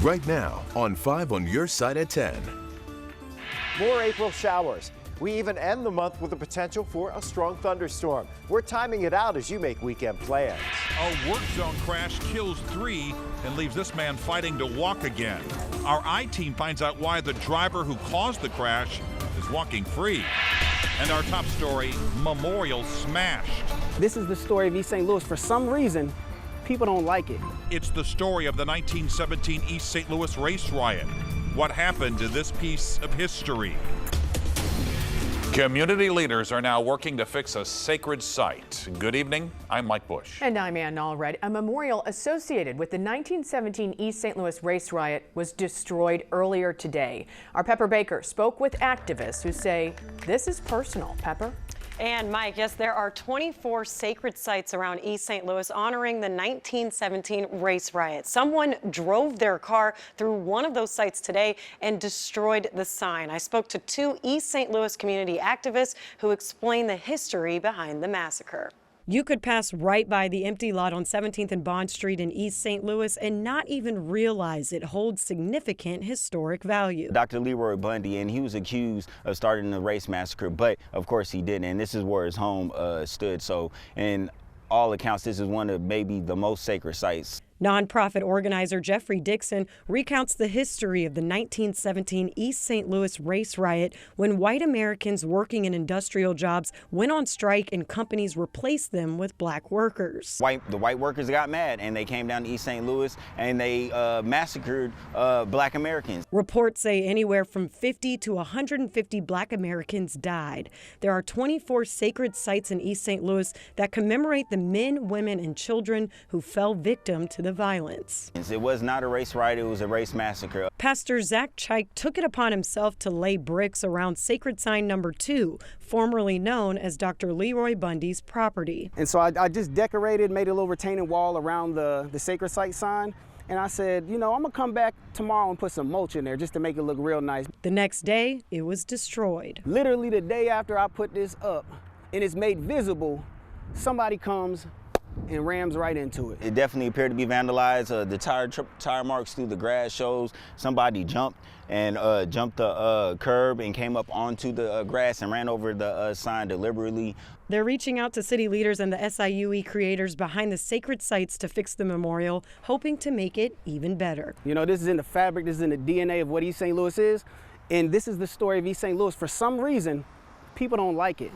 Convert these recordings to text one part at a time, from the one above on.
Right now on 5 on your side at 10. More April showers. We even end the month with the potential for a strong thunderstorm. We're timing it out as you make weekend plans. A work zone crash kills 3 and leaves this man fighting to walk again. Our I-Team finds out why the driver who caused the crash is walking free. And our top story, memorial smashed. This is the story of East St. Louis. For some reason, people don't like it. It's the story of the 1917 East St. Louis Race Riot. What happened to this piece of history? Community leaders are now working to fix a sacred site. Good evening, I'm Mike Bush. And I'm Ann Allred. A memorial associated with the 1917 East St. Louis Race Riot was destroyed earlier today. Our Pepper Baker spoke with activists who say this is personal. Pepper? And Mike, yes, there are 24 sacred sites around East St. Louis honoring the 1917 Race Riot. Someone drove their car through one of those sites today and destroyed the sign. I spoke to 2 East St. Louis community activists who explain the history behind the massacre. You could pass right by the empty lot on 17th and Bond Street in East St. Louis and not even realize it holds significant historic value. Dr. Leroy Bundy, and he was accused of starting the race massacre, but of course he didn't, and this is where his home stood. So in all accounts, this is one of maybe the most sacred sites. Nonprofit organizer Jeffrey Dixon recounts the history of the 1917 East St. Louis Race Riot when white Americans working in industrial jobs went on strike and companies replaced them with black workers. The white workers got mad and they came down to East St. Louis and they massacred black Americans. Reports say anywhere from 50 to 150 black Americans died. There are 24 sacred sites in East St. Louis that commemorate the men, women, and children who fell victim to the violence. It was not a race riot, it was a race massacre. Pastor Zach Chike took it upon himself to lay bricks around sacred sign number 2, formerly known as Dr. Leroy Bundy's property. And so I just decorated, made a little retaining wall around the sacred site sign. And I said, you know, I'm gonna come back tomorrow and put some mulch in there just to make it look real nice. The next day, it was destroyed. Literally the day after I put this up and it's made visible, somebody comes and rams right into it. It definitely appeared to be vandalized. The tire marks through the grass shows somebody jumped the curb and came up onto the grass and ran over the sign deliberately. They're reaching out to city leaders and the SIUE creators behind the sacred sites to fix the memorial, hoping to make it even better. You know, this is in the fabric, this is in the DNA of what East St. Louis is, and this is the story of East St. Louis. For some reason, people don't like it.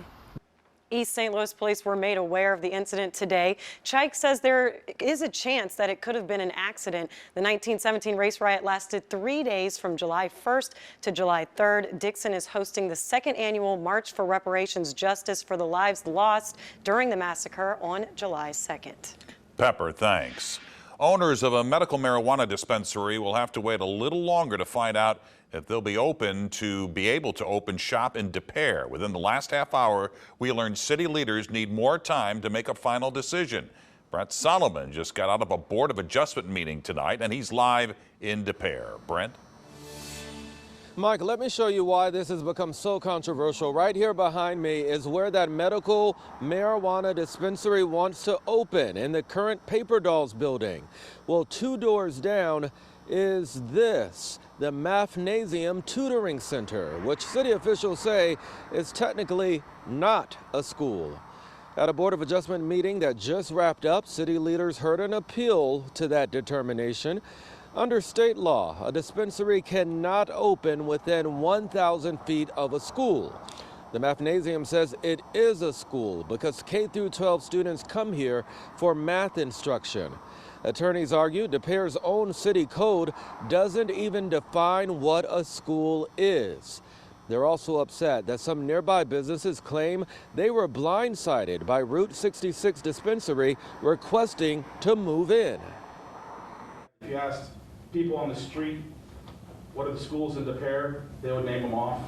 East St. Louis police were made aware of the incident today. Chike says there is a chance that it could have been an accident. The 1917 race riot lasted 3 days from July 1st to July 3rd. Dixon is hosting the 2nd annual March for Reparations Justice for the Lives Lost during the massacre on July 2nd. Pepper, thanks. Owners of a medical marijuana dispensary will have to wait a little longer to find out if they'll be able to open shop in Des Peres. Within the last half hour, we learned city leaders need more time to make a final decision. Brent Solomon just got out of a Board of Adjustment meeting tonight, and he's live in Des Peres. Brent? Mike, let me show you why this has become so controversial. Right here behind me is where that medical marijuana dispensary wants to open, in the current Paper Dolls building. Well, 2 doors down is this, the Mathnasium Tutoring Center, which city officials say is technically not a school. At a Board of Adjustment meeting that just wrapped up, city leaders heard an appeal to that determination. Under state law, a dispensary cannot open within 1,000 feet of a school. The Mathnasium says it is a school because K through 12 students come here for math instruction. Attorneys argue Des Peres' own city code doesn't even define what a school is. They're also upset that some nearby businesses claim they were blindsided by Route 66 dispensary requesting to move in. If you asked people on the street what are the schools in Des Peres, they would name them off.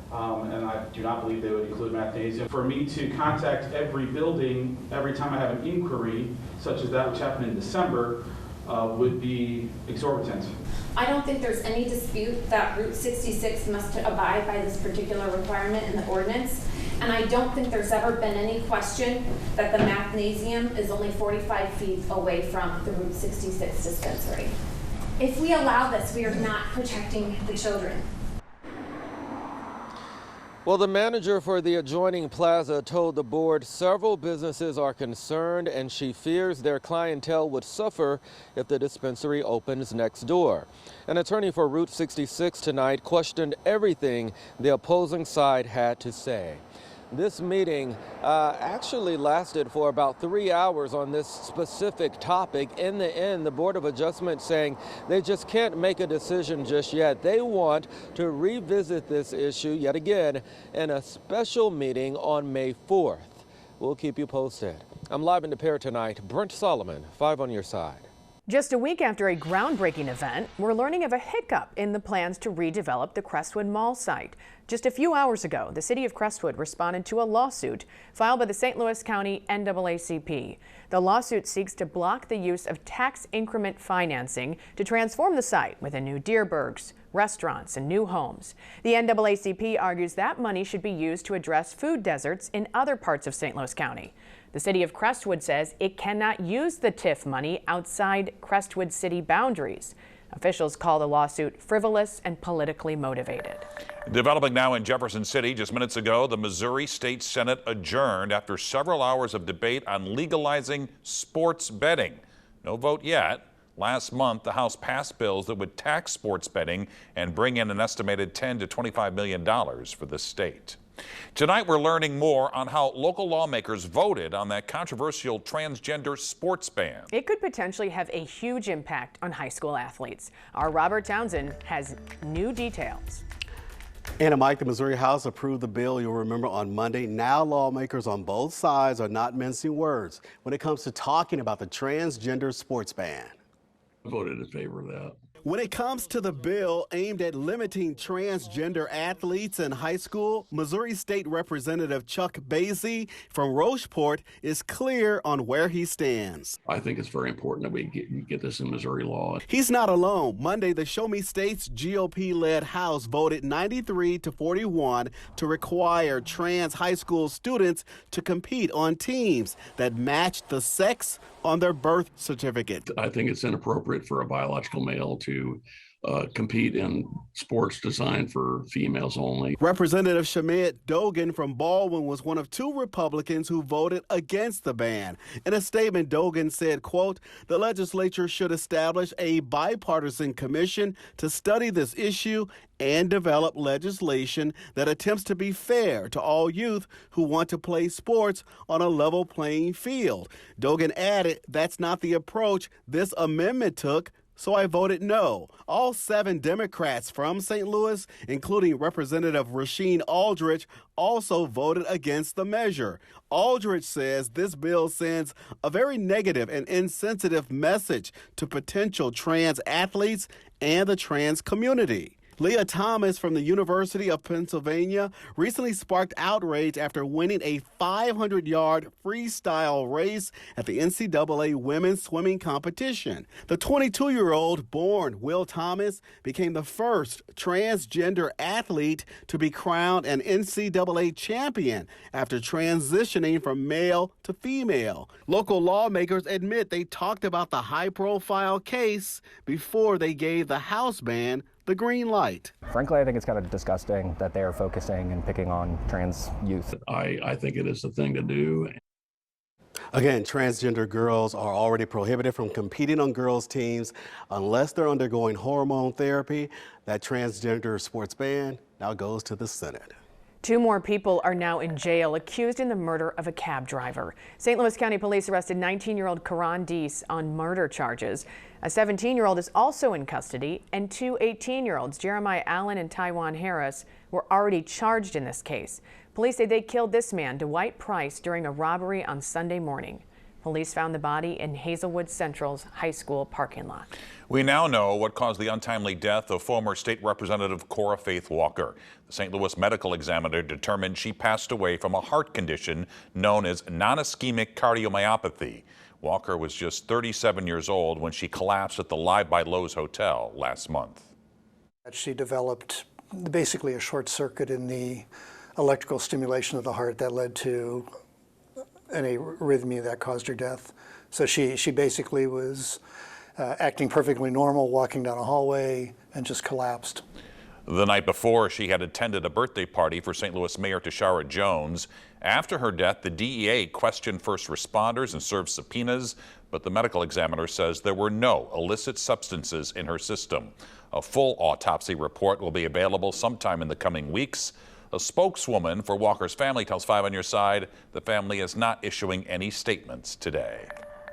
And I do not believe they would include Mathnasium. For me to contact every building every time I have an inquiry, such as that which happened in December, would be exorbitant. I don't think there's any dispute that Route 66 must abide by this particular requirement in the ordinance. And I don't think there's ever been any question that the Mathnasium is only 45 feet away from the Route 66 dispensary. If we allow this, we are not protecting the children. Well, the manager for the adjoining plaza told the board several businesses are concerned and she fears their clientele would suffer if the dispensary opens next door. An attorney for Route 66 tonight questioned everything the opposing side had to say. This meeting actually lasted for about 3 hours on this specific topic. In the end, the Board of Adjustment saying they just can't make a decision just yet. They want to revisit this issue yet again in a special meeting on May 4th. We'll keep you posted. I'm live in De Pere tonight. Brent Solomon, 5 on your side. Just a week after a groundbreaking event, we're learning of a hiccup in the plans to redevelop the Crestwood Mall site. Just a few hours ago, the city of Crestwood responded to a lawsuit filed by the St. Louis County NAACP. The lawsuit seeks to block the use of tax increment financing to transform the site with a new Deerbergs, restaurants, and new homes. The NAACP argues that money should be used to address food deserts in other parts of St. Louis County. The city of Crestwood says it cannot use the TIF money outside Crestwood city boundaries. Officials call the lawsuit frivolous and politically motivated. Developing now in Jefferson City, just minutes ago, the Missouri State Senate adjourned after several hours of debate on legalizing sports betting. No vote yet. Last month, the House passed bills that would tax sports betting and bring in an estimated $10 to $25 million for the state. Tonight, we're learning more on how local lawmakers voted on that controversial transgender sports ban. It could potentially have a huge impact on high school athletes. Our Robert Townsend has new details. And Mike, the Missouri House approved the bill, you'll remember, on Monday. Now lawmakers on both sides are not mincing words when it comes to talking about the transgender sports ban. I voted in favor of that. When it comes to the bill aimed at limiting transgender athletes in high school, Missouri State Representative Chuck Basie from Rocheport is clear on where he stands. I think it's very important that we get this in Missouri law. He's not alone. Monday, the Show Me State's GOP-led House voted 93 to 41 to require trans high school students to compete on teams that match the sex on their birth certificate. I think it's inappropriate for a biological male to compete in sports designed for females only. Representative Shamit Dogan from Baldwin was one of 2 Republicans who voted against the ban. In a statement, Dogan said, quote, "The legislature should establish a bipartisan commission to study this issue and develop legislation that attempts to be fair to all youth who want to play sports on a level playing field." Dogan added, "That's not the approach this amendment took, so I voted no." All 7 Democrats from St. Louis, including Representative Rasheen Aldrich, also voted against the measure. Aldrich says this bill sends a very negative and insensitive message to potential trans athletes and the trans community. Leah Thomas from the University of Pennsylvania recently sparked outrage after winning a 500-yard freestyle race at the NCAA women's swimming competition. The 22-year-old born Will Thomas became the first transgender athlete to be crowned an NCAA champion after transitioning from male to female. Local lawmakers admit they talked about the high-profile case before they gave the House ban the green light. Frankly, I think it's kind of disgusting that they are focusing and picking on trans youth. I think it is the thing to do. Again, transgender girls are already prohibited from competing on girls' teams unless they're undergoing hormone therapy. That transgender sports ban now goes to the Senate. 2 more people are now in jail accused in the murder of a cab driver. St. Louis County Police arrested 19-year-old Karan Deese on murder charges. A 17-year-old is also in custody, and 2 18-year-olds, Jeremiah Allen and Taiwan Harris, were already charged in this case. Police say they killed this man, Dwight Price, during a robbery on Sunday morning. Police found the body in Hazelwood Central's high school parking lot. We now know what caused the untimely death of former State Representative CORA Faith Walker. The St. Louis medical examiner determined she passed away from a heart condition known as non-ischemic cardiomyopathy. Walker was just 37 years old when she collapsed at the Live by Lowe's Hotel last month. She developed basically a short circuit in the electrical stimulation of the heart that led to an arrhythmia that caused her death. So she basically was acting perfectly normal, walking down a hallway, and just collapsed. The night before, she had attended a birthday party for St. Louis Mayor Tashara Jones. After her death, the DEA questioned first responders and served subpoenas, but the medical examiner says there were no illicit substances in her system. A full autopsy report will be available sometime in the coming weeks. A spokeswoman for Walker's family tells 5 on Your Side the family is not issuing any statements today.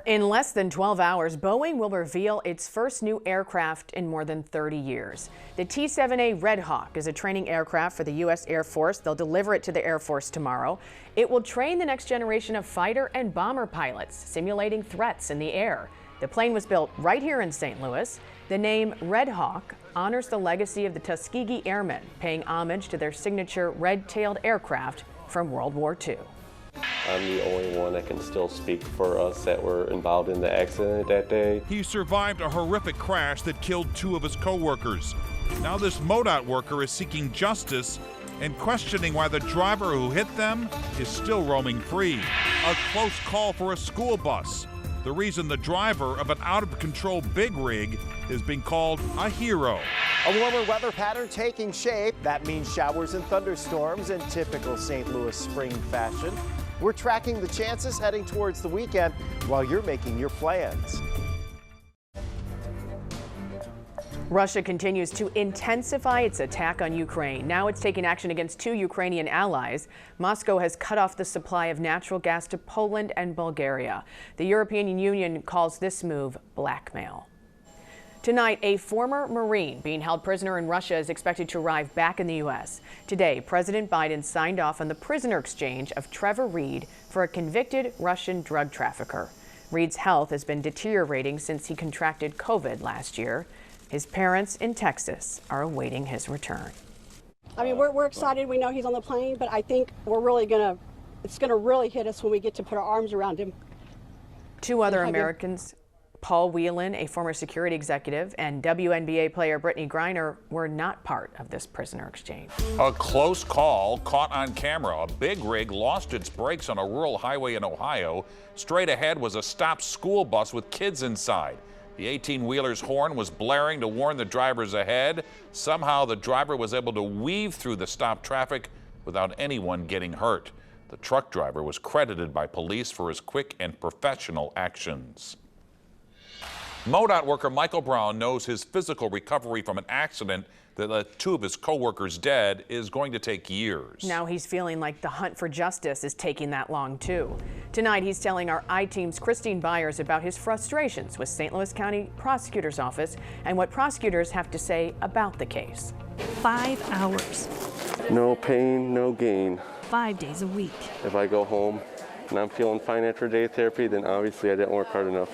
In less than 12 hours, Boeing will reveal its first new aircraft in more than 30 years. The T-7A Red Hawk is a training aircraft for the U.S. Air Force. They'll deliver it to the Air Force tomorrow. It will train the next generation of fighter and bomber pilots, simulating threats in the air. The plane was built right here in St. Louis. The name Red Hawk honors the legacy of the Tuskegee Airmen, paying homage to their signature red-tailed aircraft from World War II. I'm the only one that can still speak for us that were involved in the accident that day. He survived a horrific crash that killed 2 of his co-workers. Now this MoDOT worker is seeking justice and questioning why the driver who hit them is still roaming free. A close call for a school bus. The reason the driver of an out-of-control big rig is being called a hero. A warmer weather pattern taking shape. That means showers and thunderstorms in typical St. Louis spring fashion. We're tracking the chances heading towards the weekend while you're making your plans. Russia continues to intensify its attack on Ukraine. Now it's taking action against 2 Ukrainian allies. Moscow has cut off the supply of natural gas to Poland and Bulgaria. The European Union calls this move blackmail. Tonight, a former Marine being held prisoner in Russia is expected to arrive back in the U.S. Today, President Biden signed off on the prisoner exchange of Trevor Reed for a convicted Russian drug trafficker. Reed's health has been deteriorating since he contracted COVID last year. His parents in Texas are awaiting his return. I mean, we're excited. We know he's on the plane, but I think it's going to really hit us when we get to put our arms around him. 2 other Americans, Paul Whelan, a former security executive, and WNBA player Brittany Griner, were not part of this prisoner exchange. A close call caught on camera. A big rig lost its brakes on a rural highway in Ohio. Straight ahead was a stopped school bus with kids inside. The 18-wheeler's horn was blaring to warn the drivers ahead. Somehow the driver was able to weave through the stopped traffic without anyone getting hurt. The truck driver was credited by police for his quick and professional actions. MoDOT worker Michael Brown knows his physical recovery from an accident that left 2 of his co-workers dead is going to take years. Now he's feeling like the hunt for justice is taking that long too. Tonight he's telling our I-Team's Christine Byers about his frustrations with St. Louis County Prosecutor's Office and what prosecutors have to say about the case. 5 hours. No pain, no gain. 5 days a week. If I go home and I'm feeling fine after day therapy, then obviously I didn't work hard enough.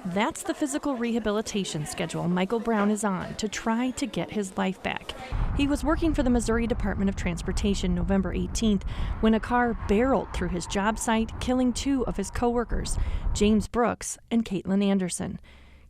That's the physical rehabilitation schedule Michael Brown is on to try to get his life back. He was working for the Missouri Department of Transportation November 18th when a car barreled through his job site, killing 2 of his co-workers, James Brooks and Caitlin Anderson.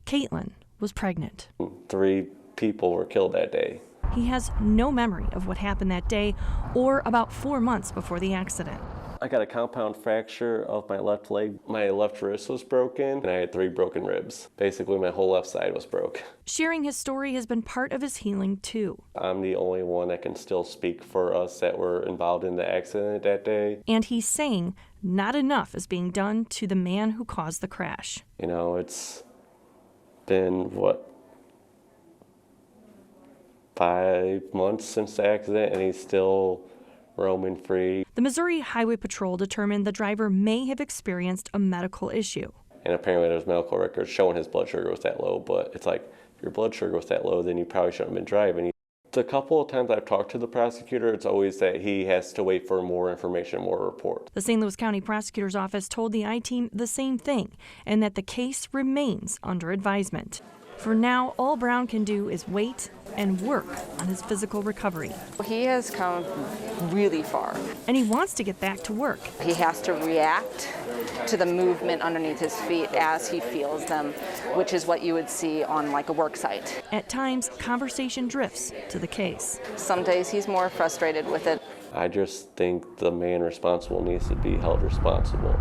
Caitlin was pregnant. 3 people were killed that day. He has no memory of what happened that day or about 4 months before the accident. I got a compound fracture of my left leg. My left wrist was broken, and I had 3 broken ribs. Basically, my whole left side was broke. Sharing his story has been part of his healing, too. I'm the only one that can still speak for us that were involved in the accident that day. And he's saying not enough is being done to the man who caused the crash. You know, it's been, 5 months since the accident, and he's still roaming free. The Missouri Highway Patrol determined the driver may have experienced a medical issue. And apparently there's medical records showing his blood sugar was that low, but it's like, if your blood sugar was that low, then you probably shouldn't have been driving. The couple of times I've talked to the prosecutor, it's always that he has to wait for more information, more reports. The St. Louis County Prosecutor's Office told the I-Team the same thing, and that the case remains under advisement. For now, all Brown can do is wait and work on his physical recovery. He has come really far. And he wants to get back to work. He has to react to the movement underneath his feet as he feels them, which is what you would see on like a work site. At times, conversation drifts to the case. Some days he's more frustrated with it. I just think the man responsible needs to be held responsible.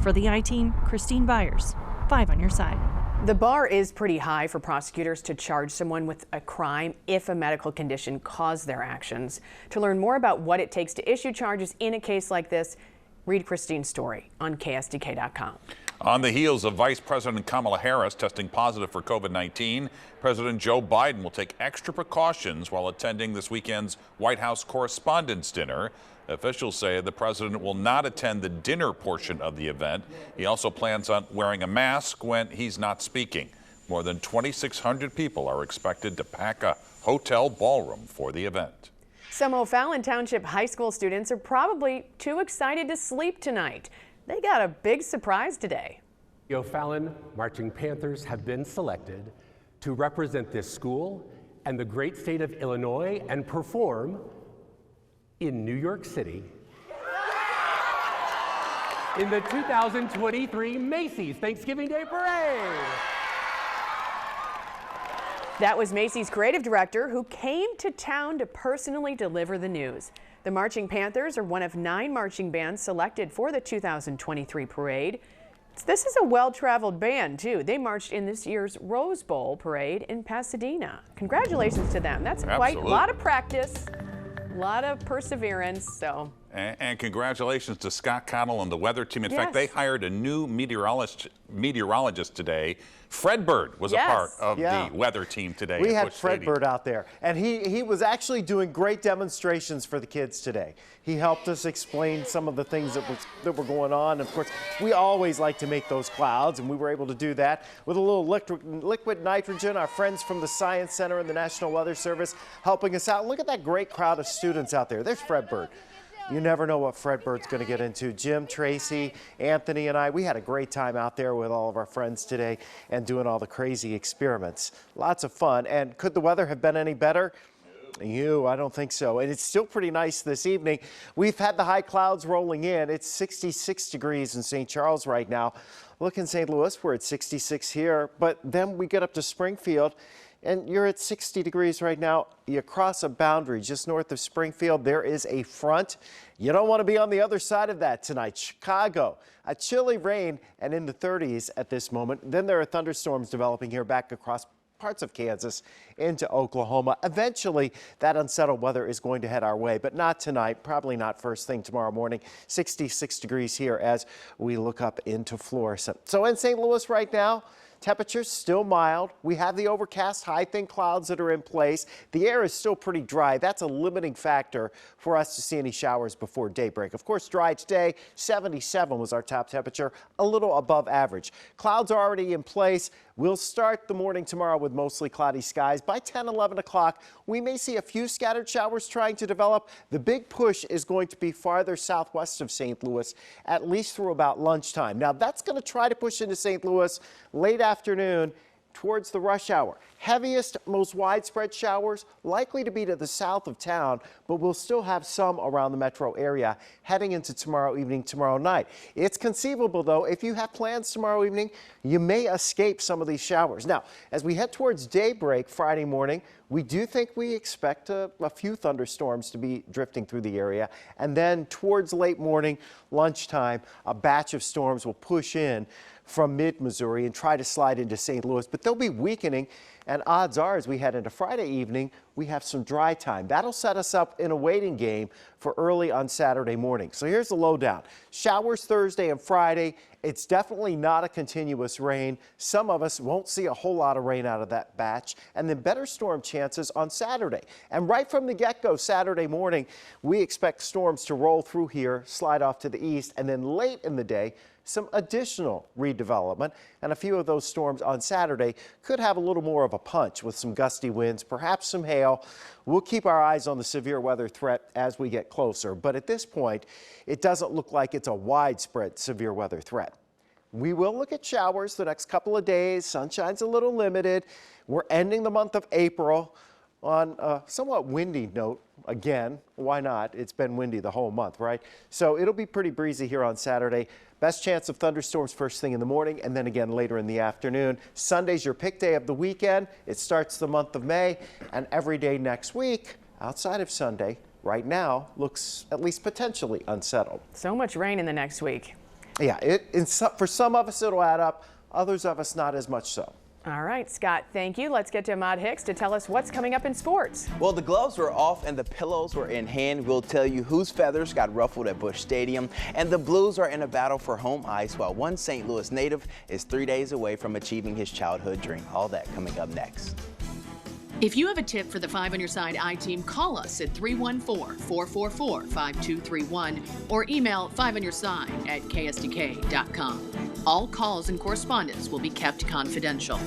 For the I-Team, Christine Byers, 5 on Your Side. The bar is pretty high for prosecutors to charge someone with a crime if a medical condition caused their actions. To learn more about what it takes to issue charges in a case like this, read Christine's story on KSDK.com. On the heels of Vice President Kamala Harris testing positive for COVID-19, President Joe Biden will take extra precautions while attending this weekend's White House Correspondents' Dinner. Officials say the president will not attend the dinner portion of the event. He also plans on wearing a mask when he's not speaking. More than 2,600 people are expected to pack a hotel ballroom for the event. Some O'Fallon Township high school students are probably too excited to sleep tonight. They got a big surprise today. The O'Fallon Marching Panthers have been selected to represent this school and the great state of Illinois and perform in New York City in the 2023 Macy's Thanksgiving Day Parade. That was Macy's creative director who came to town to personally deliver the news. The Marching Panthers are one of 9 marching bands selected for the 2023 parade. This is a well-traveled band, too. They marched in this year's Rose Bowl parade in Pasadena. Congratulations to them. That's quite a lot of practice. A lot of perseverance, so. And congratulations to Scott Connell and the weather team. In fact, they hired a new meteorologist today. Fred Bird was a part of the weather team today. We had Fred Bird out there, and he was actually doing great demonstrations for the kids today. He helped us explain some of the things that were going on. Of course, we always like to make those clouds, and we were able to do that with a little liquid nitrogen. Our friends from the Science Center and the National Weather Service helping us out. Look at that great crowd of students out there. There's Fred Bird. You never know what Fred Bird's going to get into. Jim, Tracy, Anthony, and I, we had a great time out there with all of our friends today and doing all the crazy experiments. Lots of fun. And could the weather have been any better? I don't think so. And it's still pretty nice this evening. We've had the high clouds rolling in. It's 66 degrees in St. Charles right now. Look in St. Louis, we're at 66 here. But then we get up to Springfield, and you're at 60 degrees right now. You cross a boundary just north of Springfield. There is a front. You don't want to be on the other side of that tonight. Chicago, a chilly rain and in the 30s at this moment. Then there are thunderstorms developing here back across parts of Kansas into Oklahoma. Eventually, that unsettled weather is going to head our way, but not tonight, probably not first thing tomorrow morning. 66 degrees here as we look up into Florissant. So in St. Louis right now, temperatures still mild. We have the overcast, high thin clouds that are in place. The air is still pretty dry. That's a limiting factor for us to see any showers before daybreak. Of course, dry today. 77 was our top temperature, a little above average. Clouds are already in place. We'll start the morning tomorrow with mostly cloudy skies. By 10, 11 o'clock, we may see a few scattered showers trying to develop. The big push is going to be farther southwest of St. Louis, at least through about lunchtime. Now, that's going to try to push into St. Louis late afternoon towards the rush hour. Heaviest, most widespread showers likely to be to the south of town, but we'll still have some around the metro area heading into tomorrow evening, tomorrow night. It's conceivable, though, if you have plans tomorrow evening, you may escape some of these showers. Now, as we head towards daybreak Friday morning, we do think we expect a few thunderstorms to be drifting through the area. And then towards late morning, lunchtime, a batch of storms will push in from mid-Missouri and try to slide into St. Louis, but they'll be weakening, and odds are as we head into Friday evening, we have some dry time. That'll set us up in a waiting game for early on Saturday morning. So here's the lowdown. Showers Thursday and Friday. It's definitely not a continuous rain. Some of us won't see a whole lot of rain out of that batch, and then better storm chances on Saturday. And right from the get-go Saturday morning, we expect storms to roll through here, slide off to the east, and then late in the day, some additional redevelopment, and a few of those storms on Saturday could have a little more of a punch with some gusty winds, perhaps some hail. We'll keep our eyes on the severe weather threat as we get closer, but at this point, it doesn't look like it's a widespread severe weather threat. We will look at showers the next couple of days. Sunshine's a little limited. We're ending the month of April on a somewhat windy note. Again, why not? It's been windy the whole month, right? So it'll be pretty breezy here on Saturday. Best chance of thunderstorms first thing in the morning and then again later in the afternoon. Sunday's your pick day of the weekend. It starts the month of May, and every day next week outside of Sunday right now looks at least potentially unsettled. So much rain in the next week. Yeah, for some of us it'll add up. Others of us not as much so. All right, Scott, thank you. Let's get to Ahmad Hicks to tell us what's coming up in sports. Well, the gloves were off and the pillows were in hand. We'll tell you whose feathers got ruffled at Busch Stadium. And the Blues are in a battle for home ice while one St. Louis native is 3 days away from achieving his childhood dream. All that coming up next. If you have a tip for the 5 on Your Side I-Team, call us at 314-444-5231 or email 5onyourside@ksdk.com. All calls and correspondence will be kept confidential.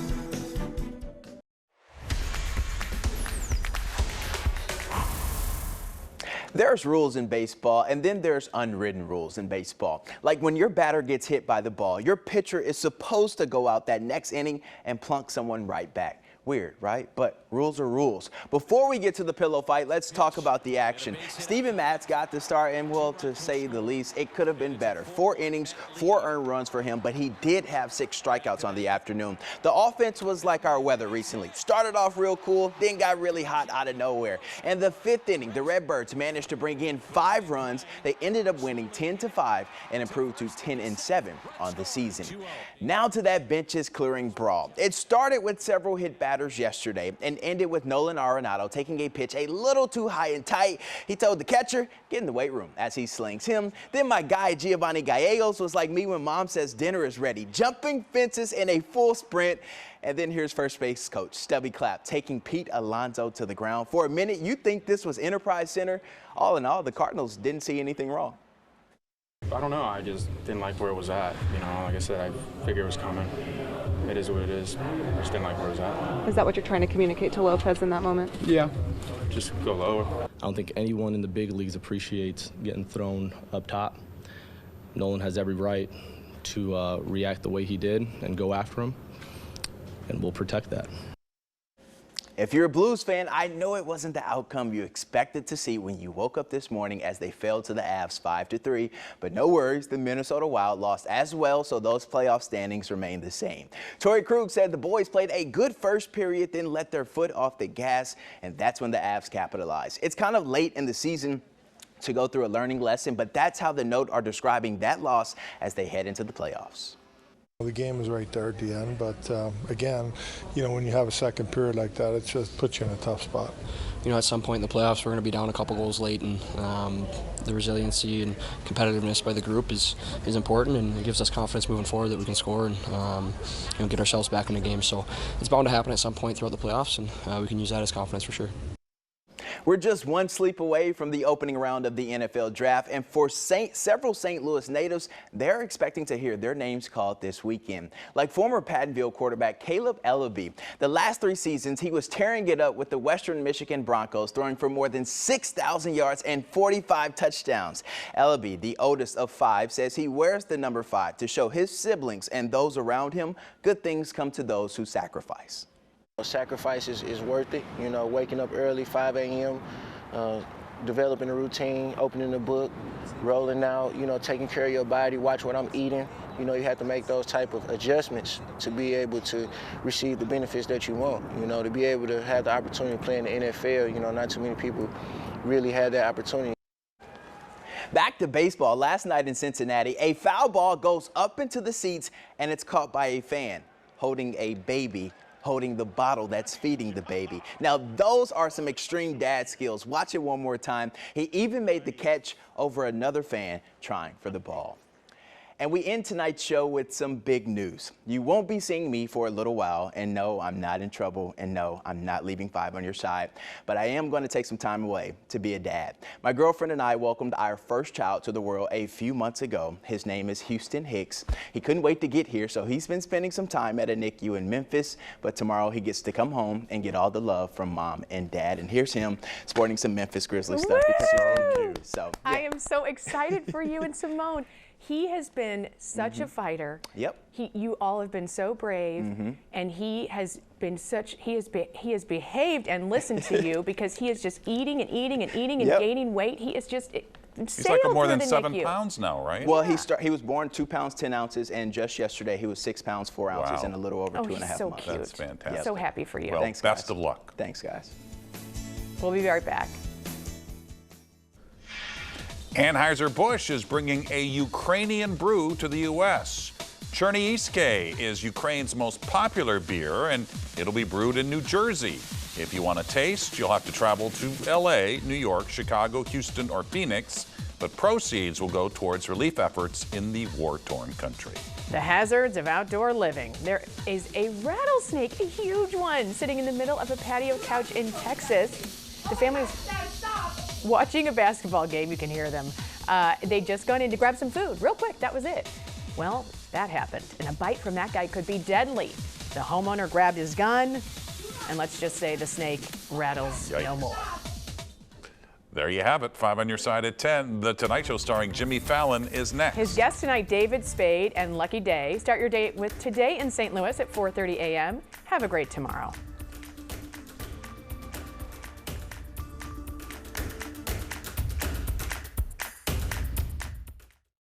There's rules in baseball, and then there's unwritten rules in baseball. Like when your batter gets hit by the ball, your pitcher is supposed to go out that next inning and plunk someone right back. Weird, right? But rules are rules. Before we get to the pillow fight, let's talk about the action. Steven Matz got the start, and well, to say the least, it could have been better. 4 innings, 4 earned runs for him, but he did have 6 strikeouts on the afternoon. The offense was like our weather recently. Started off real cool, then got really hot out of nowhere. And the 5th inning, the Redbirds managed to bring in 5 runs. They ended up winning 10-5 and improved to 10-7 on the season. Now to that benches clearing brawl. It started with several hit batters yesterday and ended with Nolan Arenado taking a pitch a little too high and tight. He told the catcher, get in the weight room as he slings him. Then my guy Giovanni Gallegos was like me when mom says dinner is ready, jumping fences in a full sprint. And then here's first base coach Stubby Clapp taking Pete Alonso to the ground. For a minute, you'd think this was Enterprise Center. All in all, the Cardinals didn't see anything wrong. I don't know. I just didn't like where it was at. You know, like I said, I figured it was coming. It is what it is. I just didn't like where it was at. Is that what you're trying to communicate to Lopez in that moment? Yeah. Just go lower. I don't think anyone in the big leagues appreciates getting thrown up top. Nolan has every right to react the way he did and go after him, and we'll protect that. If you're a Blues fan, I know it wasn't the outcome you expected to see when you woke up this morning as they fell to the Avs 5-3. But no worries, the Minnesota Wild lost as well, so those playoff standings remain the same. Torrey Krug said the boys played a good first period, then let their foot off the gas, and that's when the Avs capitalized. It's kind of late in the season to go through a learning lesson, but that's how the Note are describing that loss as they head into the playoffs. The game was right there at the end, but again, you know, when you have a second period like that, it just puts you in a tough spot. You know, at some point in the playoffs, we're going to be down a couple goals late, and the resiliency and competitiveness by the group is important, and it gives us confidence moving forward that we can score and you know, get ourselves back in the game. So it's bound to happen at some point throughout the playoffs, and we can use that as confidence for sure. We're just one sleep away from the opening round of the NFL draft, and for several St. Louis natives, they're expecting to hear their names called this weekend. Like former Pattonville quarterback Caleb Ellaby. The last 3 seasons, he was tearing it up with the Western Michigan Broncos, throwing for more than 6,000 yards and 45 touchdowns. Ellaby, the oldest of 5, says he wears the number 5 to show his siblings and those around him good things come to those who sacrifice. Sacrifice is worth it, you know, waking up early, 5 a.m., developing a routine, opening a book, rolling out, you know, taking care of your body, watch what I'm eating. You know, you have to make those type of adjustments to be able to receive the benefits that you want, you know, to be able to have the opportunity to play in the NFL. You know, not too many people really had that opportunity. Back to baseball. Last night in Cincinnati, a foul ball goes up into the seats and it's caught by a fan holding a baby, holding the bottle that's feeding the baby. Now, those are some extreme dad skills. Watch it one more time. He even made the catch over another fan trying for the ball. And we end tonight's show with some big news. You won't be seeing me for a little while, and no, I'm not in trouble, and no, I'm not leaving 5 on your side, but I am going to take some time away to be a dad. My girlfriend and I welcomed our first child to the world a few months ago. His name is Houston Hicks. He couldn't wait to get here, so he's been spending some time at a NICU in Memphis, but tomorrow he gets to come home and get all the love from mom and dad. And here's him sporting some Memphis Grizzlies stuff because he's so cute. So, yeah. I am so excited for you and Simone. He has been such a fighter. Yep. You all have been so brave, and he has been he has behaved and listened to you because he is just eating and eating and eating and gaining weight. He is just he's like more than 7 pounds now, right? Well, he was born 2 pounds 10 ounces, and just yesterday he was 6 pounds 4 ounces in a little over 2.5 months. So cute. That's fantastic. So happy for you. Well, thanks, best guys. of luck. Thanks, guys. We'll be right back. Anheuser-Busch is bringing a Ukrainian brew to the U.S. Chernihiske is Ukraine's most popular beer, and it'll be brewed in New Jersey. If you want a taste, you'll have to travel to LA, New York, Chicago, Houston, or Phoenix, but proceeds will go towards relief efforts in the war-torn country. The hazards of outdoor living. There is a rattlesnake, a huge one, sitting in the middle of a patio couch in Texas. The family is watching a basketball game. You can hear them. They just gone in to grab some food. Real quick, that was it. Well, that happened, and a bite from that guy could be deadly. The homeowner grabbed his gun, and let's just say the snake rattles no more. There you have it. 5 on your side at 10. The Tonight Show starring Jimmy Fallon is next. His guests tonight, David Spade and Lucky Day. Start your day with Today in St. Louis at 4:30 a.m. Have a great tomorrow.